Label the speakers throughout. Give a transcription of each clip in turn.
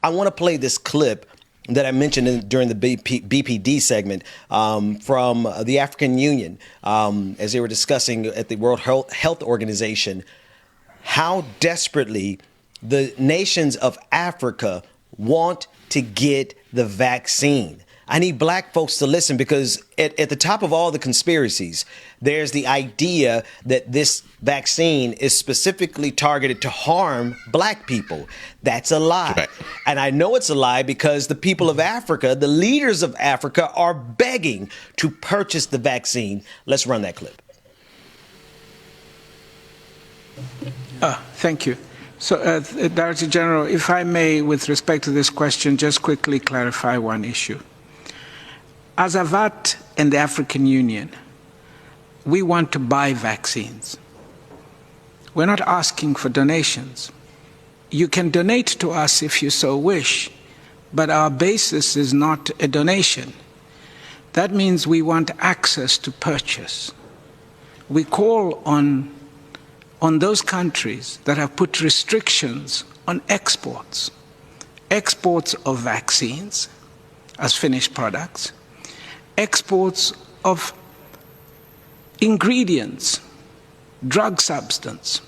Speaker 1: I want to play this clip that I mentioned during the BPD segment from the African Union as they were discussing at the World Health Organization how desperately the nations of Africa want to get the vaccine. I need black folks to listen because at the top of all the conspiracies, there's the idea that this vaccine is specifically targeted to harm black people. That's a lie. Right. And I know it's a lie because the people of Africa, the leaders of Africa, are begging to purchase the vaccine. Let's run that clip.
Speaker 2: Thank you. So, Director General, if I may, with respect to this question, just quickly clarify one issue. As AVAT and the African Union, we want to buy vaccines. We're not asking for donations. You can donate to us if you so wish, but our basis is not a donation. That means we want access to purchase. We call on those countries that have put restrictions on exports of vaccines as finished products, exports of ingredients, drug substance.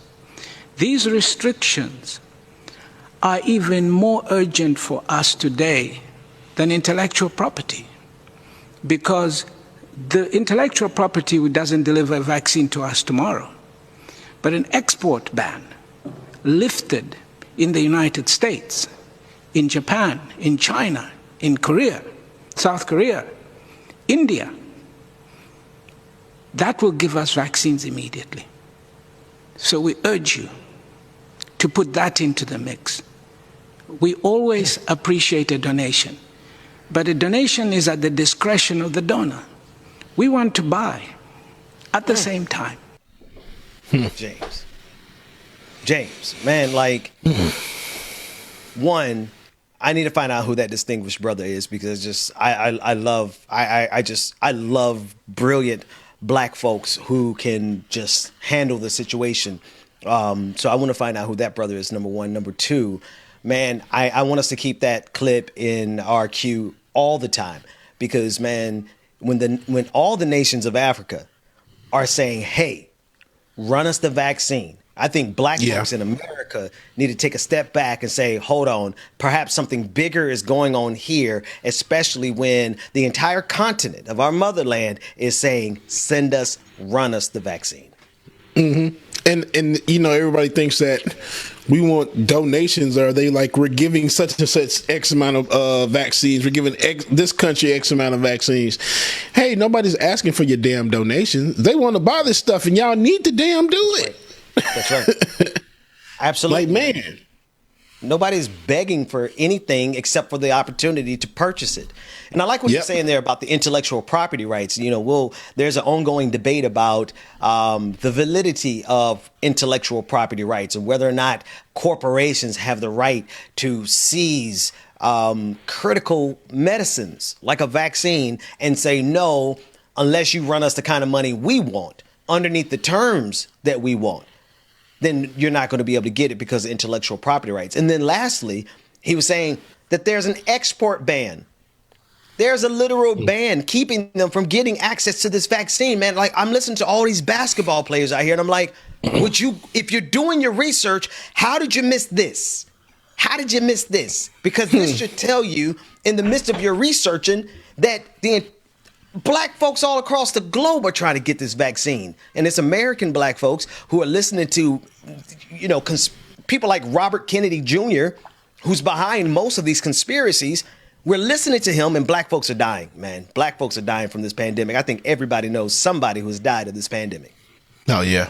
Speaker 2: These restrictions are even more urgent for us today than intellectual property, because the intellectual property doesn't deliver a vaccine to us tomorrow. But an export ban lifted in the United States, in Japan, in China, in Korea, South Korea, India, that will give us vaccines immediately. So we urge you to put that into the mix. We always appreciate a donation, but a donation is at the discretion of the donor. We want to buy at the same time.
Speaker 1: James, man, like, one, I need to find out who that distinguished brother is, because I love brilliant black folks who can just handle the situation. So I want to find out who that brother is, number one. Number two, man, I want us to keep that clip in our queue all the time, because, man, when all the nations of Africa are saying, hey, run us the vaccine, I think black folks in America need to take a step back and say, hold on, perhaps something bigger is going on here, especially when the entire continent of our motherland is saying, send us, run us the vaccine.
Speaker 3: Mm-hmm. And you know, everybody thinks that we want donations, or they like, we're giving such and such X amount of vaccines. We're giving this country X amount of vaccines. Hey, nobody's asking for your damn donations. They want to buy this stuff, and y'all need to damn do it.
Speaker 1: That's right. Absolutely.
Speaker 3: Like, man,
Speaker 1: nobody's begging for anything except for the opportunity to purchase it. And I like what you're saying there about the intellectual property rights. You know, there's an ongoing debate about the validity of intellectual property rights and whether or not corporations have the right to seize critical medicines like a vaccine and say, no, unless you run us the kind of money we want underneath the terms that we want, then you're not going to be able to get it because of intellectual property rights. And then lastly, he was saying that there's an export ban. There's a literal ban keeping them from getting access to this vaccine, man. Like, I'm listening to all these basketball players out here, and I'm like, if you're doing your research, how did you miss this? How did you miss this? Because this should tell you, in the midst of your researching, that the black folks all across the globe are trying to get this vaccine. And it's American black folks who are listening to, you know, people like Robert Kennedy Jr., who's behind most of these conspiracies. We're listening to him, and black folks are dying, man. Black folks are dying from this pandemic. I think everybody knows somebody who's died of this pandemic.
Speaker 3: Oh, yeah.